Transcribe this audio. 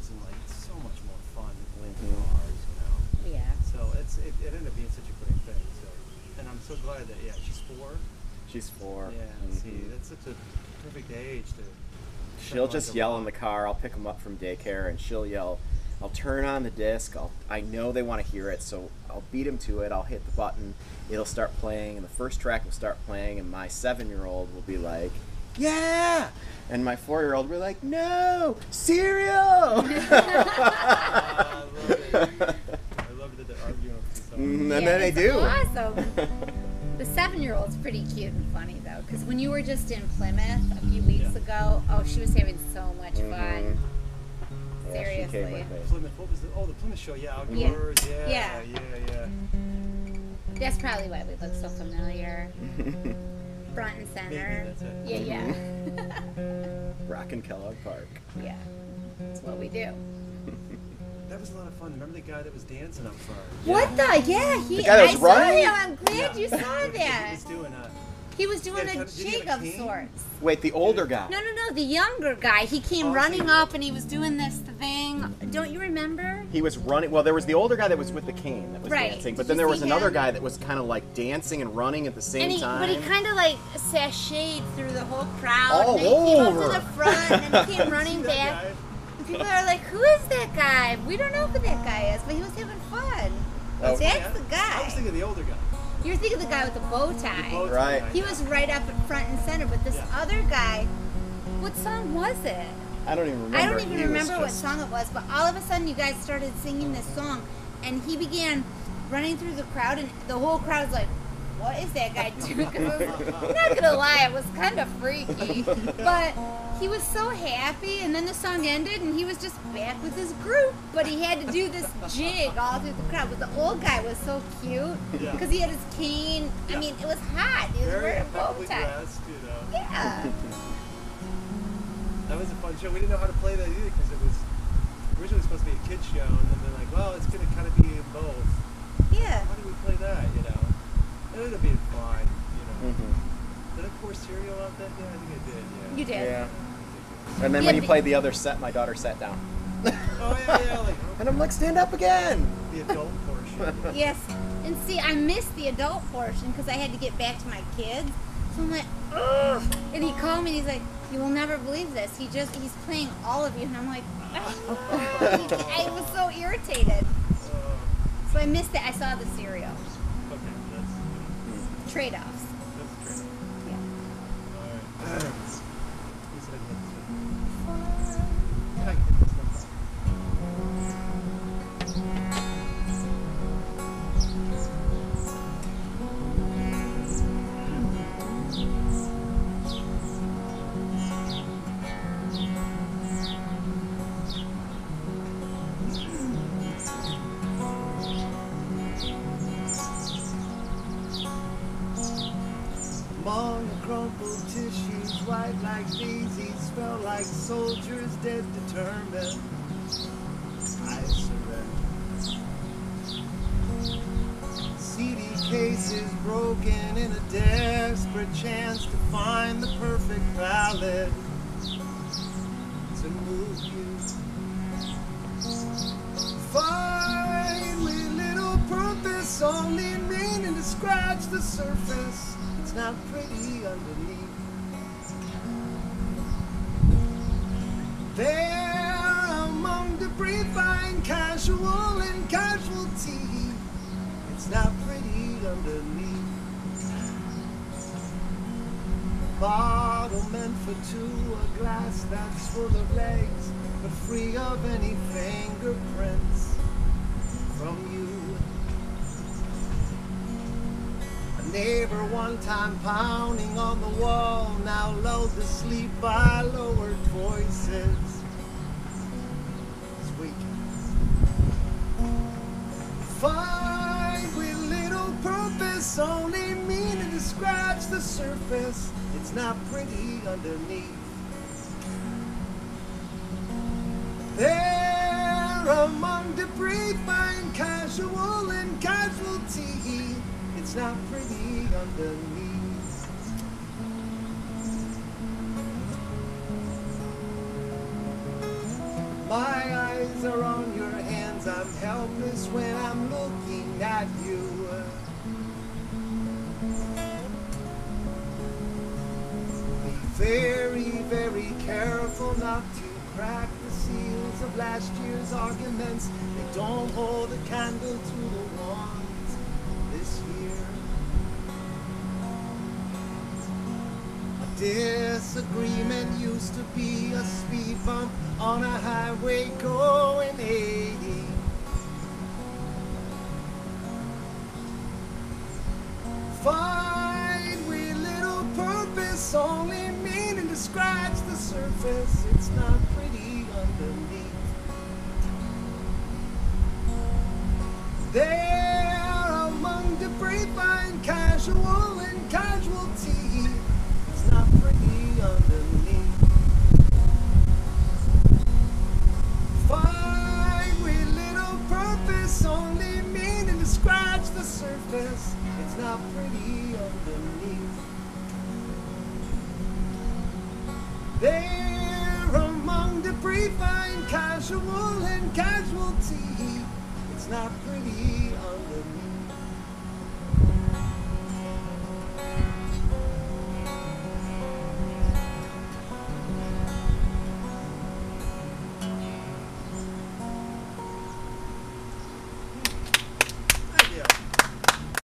cars and like so much more fun with cars, you know. Yeah. So it ended up being such a great thing. So, and I'm so glad that she's 4. She's 4. Yeah. See, that's such a perfect age to. She'll just yell in the car. I'll pick them up from daycare, and she'll yell. I'll turn on the disc. I know they want to hear it, so I'll beat them to it. I'll hit the button. It'll start playing, and the first track will start playing, and my 7-year-old will be like, yeah! And my 4-year-old will be like, no! Cereal! I love that they're arguing with each other. And then they do. Awesome. The 7-year-old's pretty cute and funny, though, because when you were just in Plymouth a few weeks ago, she was having so much fun. Seriously. She came with me. Plymouth, what was the Plymouth show? Yeah, outdoors. Yeah. That's probably why we look so familiar. Front and center. Maybe that's it. Yeah. Rockin' Kellogg Park. Yeah. That's what we do. That was a lot of fun. Remember the guy that was dancing up front? What the? Yeah, The guy that was running? Saw him. I'm glad you saw that. He was doing He was doing a jig of sorts. Wait, the older guy. No, the younger guy. He came running up and he was doing this thing. Don't you remember? He was running. Well, there was the older guy that was with the cane that was dancing, but then there was another guy that was kind of like dancing and running at the same time. But he kind of like sashayed through the whole crowd. All and then he came over. up to the front and then he came running back. And people are like, who is that guy? We don't know who that guy is, but he was having fun. That's the guy. I was thinking of the older guy. You're thinking of the guy with the bow tie. Right. He was right up in front and center, but this other guy, what song was it? I don't even remember. I don't even remember what song it was, but all of a sudden you guys started singing this song, and he began running through the crowd, and the whole crowd was like, what is that guy doing? 'Cause I'm not going to lie, it was kind of freaky, but he was so happy, and then the song ended, and he was just back with his group, but he had to do this jig all through the crowd, but the old guy was so cute, because he had his cane. I mean, it was hot. He was wearing a bow tie. Dressed, you know. Yeah. That was a fun show. We didn't know how to play that either because it was originally supposed to be a kid's show, and then they're like, well, it's going to kind of be in both. Yeah. How do we play that, you know? It ended up being fine, you know. Did I pour cereal out that day? I think I did, yeah. You did. Yeah. And then when you played the other set, my daughter sat down. Oh, yeah, like... And I'm like, stand up again! The adult portion. Yes. And see, I missed the adult portion because I had to get back to my kids. So I'm like, ugh. And he called me and he's like, you will never believe this. He's playing all of you. And I'm like, I was so irritated. So I missed it. I saw the cereal. Okay, that's... Trade-offs. That's a trade-off. Yeah. All right. Among the crumpled tissues, white like daisies, felt like soldiers dead determined. I surrender. CD cases broken in a desperate chance to find the perfect ballad to move you. Fine with little purpose, only meaning to scratch the surface. It's not pretty underneath. There among debris, find casual and casualty. It's not pretty underneath. Bottle meant for two, a glass that's full of legs, but free of any fingerprints from you. Neighbor one time pounding on the wall, now lulled to sleep by lowered voices. Sweet. Fine with little purpose, only meaning to scratch the surface. It's not pretty underneath. There among debris, find casual and casualty. It's not pretty underneath. My eyes eyes are on your hands. I'm helpless when I'm looking at you. Be very, very careful not to crack the seals of last year's arguments. They don't hold a candle to the ones this year. A disagreement used to be a speed bump on a highway going 80. Fight with little purpose, only meaning to scratch the surface. It's not pretty underneath. There among debris find casual and casualty. It's not pretty underneath. Fight with little purpose, only meaning to scratch the surface. It's not pretty underneath. There among debris find casual and casualty. It's not pretty underneath.